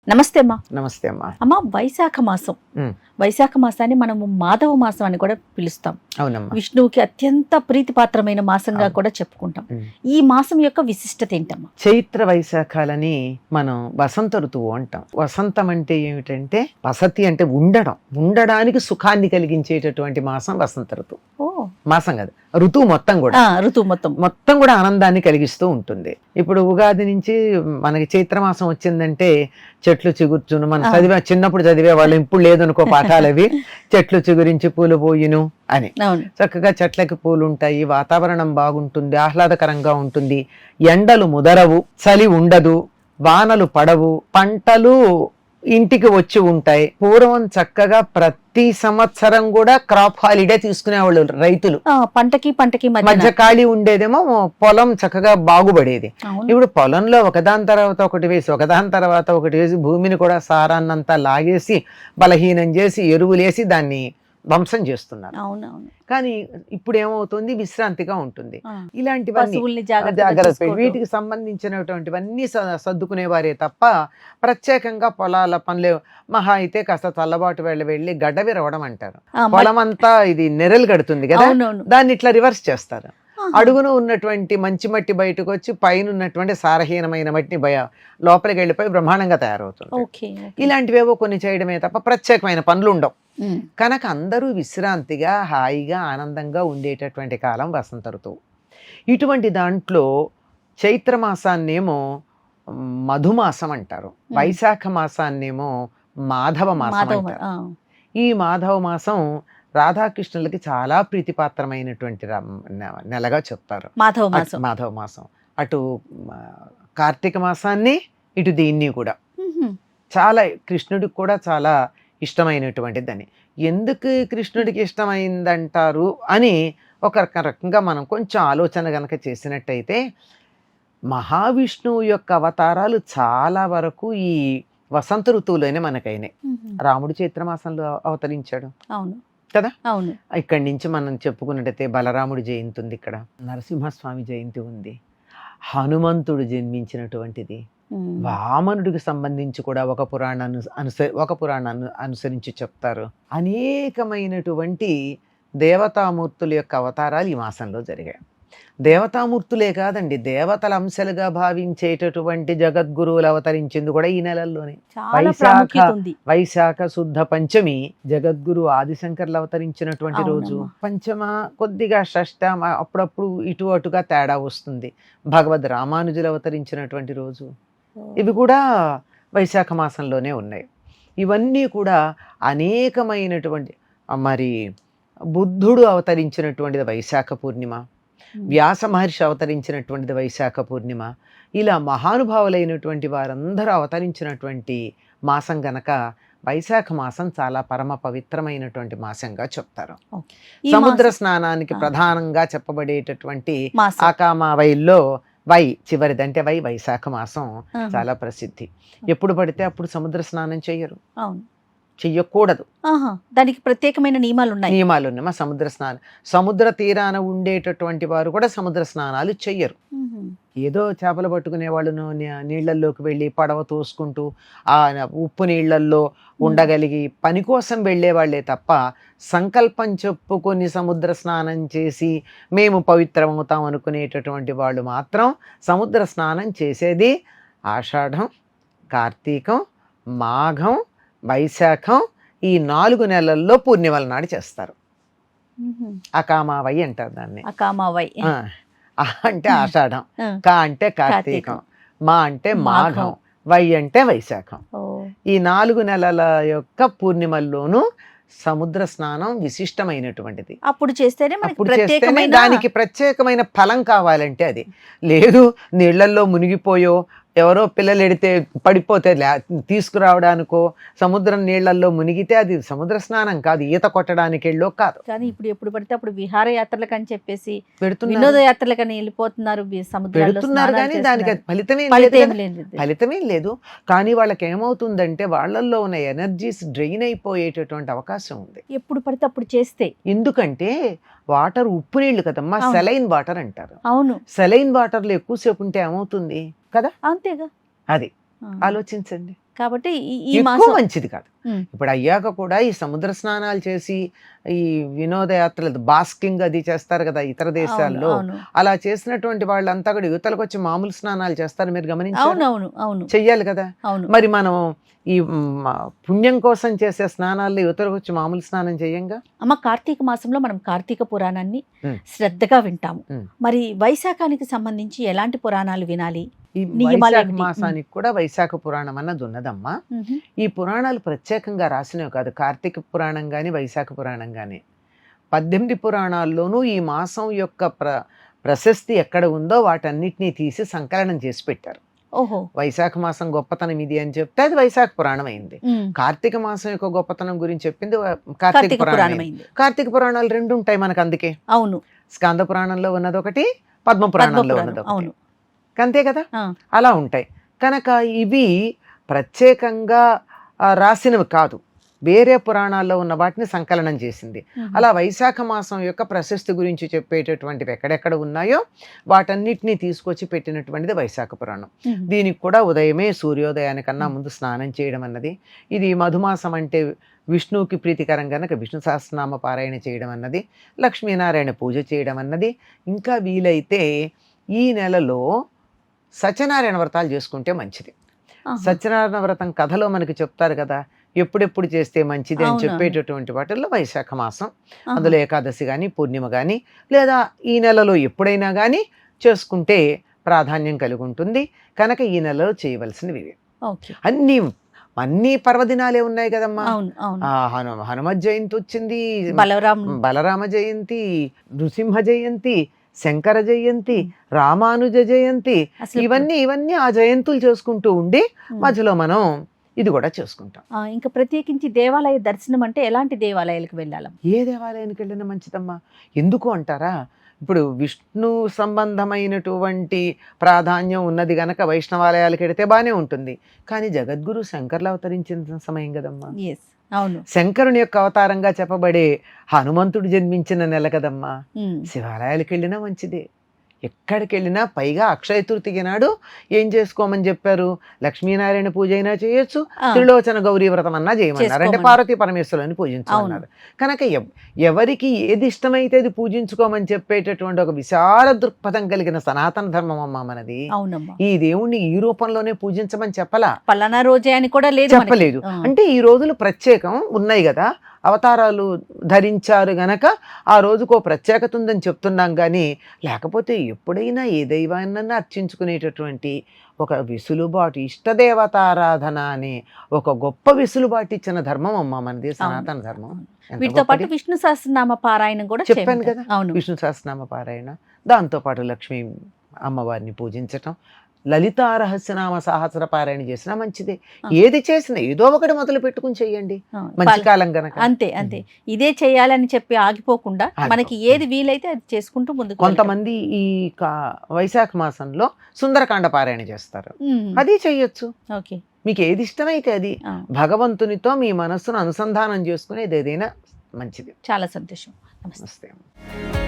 నమస్తే అమ్మా. నమస్తే అమ్మా. అమ్మా, వైశాఖ మాసం, వైశాఖ మాసాన్ని మనము మాధవ మాసం అని కూడా పిలుస్తాం. అవునమ్మా. విష్ణువుకి అత్యంత ప్రీతిపాత్రమైన మాసంగా కూడా చెప్పుకుంటాం. ఈ మాసం యొక్క విశిష్టత ఏంటమ్మా? చైత్ర వైశాఖాలని మనం వసంత ఋతువు అంటాం. వసంతం అంటే ఏమిటంటే వసతి అంటే ఉండడానికి సుఖాన్ని కలిగించేటటువంటి మాసం వసంత ఋతువు. మాసం కాదు, ఋతువు మొత్తం కూడా. ఋతువు మొత్తం కూడా ఆనందాన్ని కలిగిస్తూ ఉంటుంది. ఇప్పుడు ఉగాది నుంచి మనకి చైత్రమాసం వచ్చిందంటే చెట్లు చిగుర్చును, మనం చిన్నప్పుడు చదివే వాళ్ళు, ఇప్పుడు లేదనుకో పాఠాలు అవి. చెట్లు చిగురించి పూలు పోయిను అని. చక్కగా చెట్లకి పూలు ఉంటాయి, వాతావరణం బాగుంటుంది, ఆహ్లాదకరంగా ఉంటుంది, ఎండలు ముదరవు, చలి ఉండదు, వానలు పడవు, పంటలు ఇంటికి వచ్చి ఉంటాయి. పూర్వం చక్కగా ప్రతి సంవత్సరం కూడా క్రాప్ హాలిడే తీసుకునేవాళ్ళు రైతులు. పంటకి మధ్య ఖాళీ ఉండేదేమో, పొలం చక్కగా బాగుపడేది. ఇప్పుడు పొలంలో ఒకదాని తర్వాత ఒకటి వేసి భూమిని కూడా సారాన్నంతా లాగేసి బలహీనం చేసి ఎరువులేసి దాన్ని ధ్వంసం చేస్తున్నారు. కానీ ఇప్పుడు ఏమవుతుంది, విశ్రాంతిగా ఉంటుంది. ఇలాంటివన్నీ జాగ్రత్త, వీటికి సంబంధించినటువంటివన్నీ సర్దుకునేవారే తప్ప ప్రత్యేకంగా పొలాల పనులే. మహా అయితే కాస్త తల్లబాటు వెళ్ళి గడ్డ విరవడం అంటారు. పొలం అంతా ఇది నెరలు కడుతుంది కదా, దాన్ని ఇట్లా రివర్స్ చేస్తారు. అడుగును ఉన్నటువంటి మంచి మట్టి బయటకు వచ్చి పైన ఉన్నటువంటి సారహీనమైన మట్టిని లోపలికి వెళ్ళిపోయి బ్రహ్మాండంగా తయారవుతుంది. ఇలాంటివేవో కొన్ని చేయడమే తప్ప ప్రత్యేకమైన పనులు ఉండవు. కనుక అందరూ విశ్రాంతిగా హాయిగా ఆనందంగా ఉండేటటువంటి కాలం వసంత ఋతువు. ఇటువంటి దాంట్లో చైత్రమాసాన్నేమో మధుమాసం అంటారు, వైశాఖ మాసాన్నేమో మాధవ మాసం అంటారు. ఈ మాధవ మాసం రాధాకృష్ణులకి చాలా ప్రీతిపాత్రమైనటువంటి నెలగా చెప్తారు మాధవ మాసం. అటు కార్తీక మాసాన్ని ఇటు దీన్ని కూడా చాలా కృష్ణుడికి కూడా చాలా ఇష్టమైనటువంటిదని. ఎందుకు కృష్ణుడికి ఇష్టమైందంటారు అని ఒక రకంగా మనం కొంచెం ఆలోచన గనక చేసినట్టయితే, మహావిష్ణువు యొక్క అవతారాలు చాలా వరకు ఈ వసంత ఋతువులోనే మనకైనాయి. రాముడు చైత్రమాసంలో అవతరించాడు కదా. ఇక్కడి నుంచి మనం చెప్పుకున్నట్టయితే బలరాముడి జయంతి ఉంది, ఇక్కడ నరసింహస్వామి జయంతి ఉంది, హనుమంతుడు జన్మించినటువంటిది, వామనుడికి సంబంధించి కూడా ఒక పురాణాన్ని అనుసరించి చెప్తారు. అనేకమైనటువంటి దేవతామూర్తుల యొక్క అవతారాలు ఈ మాసంలో జరిగాయి. దేవతామూర్తులే కాదండి, దేవతల అంశాలుగా భావించేటటువంటి జగద్గురువులు అవతరించింది కూడా ఈ నెలల్లోనే. వైశాఖ శుద్ధ పంచమి జగద్గురు ఆదిశంకర్లు అవతరించినటువంటి రోజు. పంచమ కొద్దిగా షష్ఠ అప్పుడప్పుడు ఇటు అటుగా తేడా వస్తుంది, భగవద్ రామానుజులు అవతరించినటువంటి రోజు. ఇవి కూడా వైశాఖ మాసంలోనే ఉన్నాయి. ఇవన్నీ కూడా అనేకమైనటువంటి, మరి బుద్ధుడు అవతరించినటువంటిది వైశాఖ పూర్ణిమ, వ్యాస మహర్షి అవతరించినటువంటిది వైశాఖ పూర్ణిమ. ఇలా మహానుభావులైనటువంటి వారందరూ అవతరించినటువంటి మాసం గనక వైశాఖ మాసం చాలా పరమ పవిత్రమైనటువంటి మాసంగా చెప్తారు. సముద్ర స్నానానికి ప్రధానంగా చెప్పబడేటటువంటి ఆకామావైల్లో చివరిదంటే వైశాఖ మాసం చాలా ప్రసిద్ధి. ఎప్పుడు పడితే అప్పుడు సముద్ర స్నానం చెయ్యకూడదు, దానికి ప్రత్యేకమైన నియమాలు ఉన్నాయి. మా సముద్ర తీరాన ఉండేటటువంటి వారు కూడా సముద్ర స్నానాలు చెయ్యరు. ఏదో చేపలు పట్టుకునే వాళ్ళు నీళ్లల్లోకి వెళ్ళి పడవ తోసుకుంటూ ఆ ఉప్పు నీళ్లల్లో ఉండగలిగి పని కోసం వెళ్ళే వాళ్లే తప్ప, సంకల్పం చెప్పుకొని సముద్ర స్నానం చేసి మేము పవిత్రమవుతాం అనుకునేటటువంటి వాళ్ళు మాత్రం సముద్ర స్నానం చేసేది ఆషాఢం, కార్తీకం, మాఘం, వైశాఖం, ఈ 4 నెలల్లో పూర్ణిమల నాడు చేస్తారు. అకామావై అంటారు దాన్ని. అంటే ఆషాఢం, కా అంటే కార్తీకం, మా అంటే మాఘం, వై అంటే వైశాఖం. ఈ 4 నెలల యొక్క పూర్ణిమల్లోనూ సముద్ర స్నానం విశిష్టమైనటువంటిది. అప్పుడు చేస్తేనే దానికి ప్రత్యేకమైన ఫలం కావాలంటే అది లేదు. నీళ్లల్లో మునిగిపోయో ఎవరో పిల్లలు ఎడితే పడిపోతే తీసుకురావడానికో, సముద్రం నీళ్లలో మునిగితే అది సముద్ర స్నానం కాదు, ఈత కొట్టడానికి వెళ్ళో కాదు. కానీ ఇప్పుడు ఎప్పుడు పడితే అప్పుడు విహారయాత్రలకు అని చెప్పేసి వినోదయాత్రలకని వెళ్ళిపోతున్నారు, పెడుతున్నారు. కానీ దానికి ఫలితమేం లేదు. కానీ వాళ్ళకి ఏమవుతుందంటే వాళ్ళల్లో ఉన్న ఎనర్జీస్ డ్రైన్ అయిపోయేటటువంటి అవకాశం ఉంది ఎప్పుడు పడితే అప్పుడు చేస్తే. ఎందుకంటే వాటర్ ఉప్పు నీళ్లు కదమ్మా, అవును. సెలైన్ వాటర్ అంటారు. అవును, సెలైన్ వాటర్ లో ఎక్కువసేపు ఉంటే ఏమవుతుంది కదా, అంతేగా. అది ఆ. ఆలోచించండి. కాబట్టి ఈ ఎక్కువ మాసం మంచిది కాదు. ఉమ్, ఇప్పుడు అయ్యాక కూడా ఈ సముద్ర స్నానాలు చేసి ఈ వినోదయాత్రలు బాస్కింగ్ అది చేస్తారు కదా ఇతర అవును, దేశాల్లో, అవును, అలా చేసినటువంటి వాళ్ళంతా కూడా యువతలకు వచ్చి మామూలు స్నానాలు చేస్తారు, మీరు గమనించారు? అవును, అవును, అవును, చెయ్యాలి కదా. అవును. మరి మనం ఈ పుణ్యం కోసం చేసే స్నానాల్లో యువతలకు వచ్చి మామూలు స్నానం చేయంగా. అమ్మ, కార్తీక మాసంలో మనం కార్తీక పురాణాన్ని ఉమ్. శ్రద్ధగా వింటాము. ఉమ్. మరి వైశాఖానికి సంబంధించి ఎలాంటి పురాణాలు వినాలి? ఈ నియమాలు వైశాఖ ఏమిటి? మాసానికి కూడా వైశాఖ పురాణం అన్నది ఉన్నదమ్మా. మ్హూ. ఈ పురాణాలు ప్రత్యేకంగా రాసినవి కాదు, కార్తీక పురాణం కానీ వైశాఖ పురాణం కానీ 18 పురాణాల్లోనూ ఈ మాసం యొక్క ప్రశస్తి ఎక్కడ ఉందో వాటన్నిటినీ తీసి సంకలనం చేసి పెట్టారు. ఓహో. వైశాఖ మాసం గొప్పతనం ఇది అని చెప్తే అది వైశాఖ పురాణం అయింది. ఉమ్, కార్తీక మాసం యొక్క గొప్పతనం గురించి చెప్పింది కార్తీక కార్తీక పురాణం పురాణం అయింది. అయింది. కార్తీక పురాణాలు రెండు ఉంటాయి మనకు, అందుకే అవును, స్కాంద పురాణంలో ఉన్నది ఒకటి, పద్మ పురాణంలో పద్మపురాణం. ఉన్నది ఒకటి, అవును. అంతే కదా. ఆ, అలా ఉంటాయి కనుక ఇవి ప్రత్యేకంగా రాసినవి కాదు, వేరే పురాణాల్లో ఉన్న వాటిని సంకలనం చేసింది. మ్హూ. అలా వైశాఖ మాసం యొక్క ప్రశస్తి గురించి చెప్పేటటువంటివి ఎక్కడెక్కడ ఉన్నాయో వాటన్నిటినీ తీసుకొచ్చి పెట్టినటువంటిది వైశాఖ పురాణం. మ్హూ. దీనికి కూడా ఉదయమే సూర్యోదయానికన్నా ముందు స్నానం చేయడం అన్నది, ఇది మధుమాసం అంటే విష్ణువుకి ప్రీతికరం కనుక విష్ణు సహస్రనామ పారాయణ చేయడం అన్నది, లక్ష్మీనారాయణ పూజ చేయడం అన్నది, ఇంకా వీలైతే ఈ నెలలో సత్యనారాయణ వ్రతాలు చేసుకుంటే మంచిది. ఆహా. సత్యనారాయణ వ్రతం కథలో మనకి చెప్తారు కదా, ఎప్పుడెప్పుడు చేస్తే మంచిది అని అవునవును. చెప్పేటటువంటి వాటిల్లో వైశాఖ మాసం, ఆహా. అందులో ఏకాదశి కానీ పూర్ణిమ కానీ లేదా ఈ నెలలో ఎప్పుడైనా కానీ చేసుకుంటే ప్రాధాన్యం కలిగి ఉంటుంది కనుక ఈ నెలలో చేయవలసినవి ఇవి. ఓకే. అన్ని పర్వదినాలే ఉన్నాయి కదమ్మా. అవును, అవును. హనుమత్ జయంతి వచ్చింది, బలరాం. బలరామ జయంతి, నృసింహ జయంతి, శంకర జయంతి, రామానుజ జయంతి, అసలు ఇవన్నీ ఆ జయంతులు చేసుకుంటూ ఉండి ఉమ్. మధ్యలో మనం ఇది కూడా చేసుకుంటాం. ఇంకా ప్రత్యేకించి దేవాలయ దర్శనం అంటే ఎలాంటి దేవాలయాలకు వెళ్ళాలి? ఏ దేవాలయానికి వెళ్ళినా మంచిదమ్మా. ఎందుకు అంటారా, ఇప్పుడు విష్ణు సంబంధమైనటువంటి ప్రాధాన్యం ఉన్నది గనక వైష్ణవాలయాలకు వెడితే బాగానే ఉంటుంది, కానీ జగద్గురు శంకర్లు అవతరించిన సమయం కదమ్మా. ఎస్, అవును. శంకరుని యొక్క అవతారంగా చెప్పబడే హనుమంతుడు జన్మించిన నెల కదమ్మా. ఉమ్, శివాలయాలకు వెళ్ళినా మంచిదే, ఎక్కడికి వెళ్ళినా. పైగా అక్షయ తృతీయ నాడు ఏం చేసుకోమని చెప్పారు, లక్ష్మీనారాయణ పూజ అయినా చేయొచ్చు, ఆ, త్రిలోచన గౌరీ వ్రతం అన్నా చేయమన్నారు, అంటే చేసుకోమని. పార్వతీ పరమేశ్వరుని పూజించమన్నారు. కనుక ఎవరికి ఏది ఇష్టమైతే అది పూజించుకోమని చెప్పేటటువంటి ఒక విశాల దృక్పథం కలిగిన సనాతన ధర్మం అమ్మా మనది. అవునమ్మా. ఈ దేవుణ్ణి ఈ రూపంలోనే పూజించమని చెప్పలా, పలానా రోజే అని కూడా లేదు మనకి. చెప్పలేదు. ఆ. అంటే ఈ రోజులు ప్రత్యేకం ఉన్నాయి కదా, అవతారాలు ధరించారు గనక ఆ రోజుకో ప్రత్యేకత ఉందని చెప్తున్నాం, కానీ లేకపోతే ఎప్పుడైనా ఏ దైవాన్ని అర్చించుకునేటటువంటి ఒక వెసులుబాటు, ఇష్టదేవతారాధన అనే ఒక గొప్ప వెసులుబాటు ఇచ్చిన ధర్మం అమ్మ మనది సనాతన ధర్మం. ఎంత వీటితో పాటు గొప్పది. విష్ణు సహస్రనామ పారాయణం కూడా చెప్పాను చేయమంటారు. కదా, అవును. విష్ణు సహస్రనామ పారాయణ, దాంతోపాటు లక్ష్మీ అమ్మవారిని పూజించటం, లలితా రహస్యనామ సహస్ర పారాయణ చేసినా మంచిదే. ఆ. ఏది చేసినా ఏదో ఒకటి మొదలు పెట్టుకుని చెయ్యండి, ఆ, మంచి కాలం గనక. అంతే అంతే. ఇదే చేయాలని చెప్పి ఆగిపోకుండా మనకి ఏది వీలైతే అది చేసుకుంటూ ముందుకు కొంతమంది ఈ వైశాఖ మాసంలో సుందరకాండ పారాయణ చేస్తారు, వెళ్ళటం. అది చెయ్యొచ్చు. ఓకే. మీకు ఏది ఇష్టమైతే అది. ఆ, భగవంతునితో మీ మనస్సును అనుసంధానం చేసుకునేది ఏదైనా మంచిది. చాలా సంతోషం. నమస్తే. నమస్తే.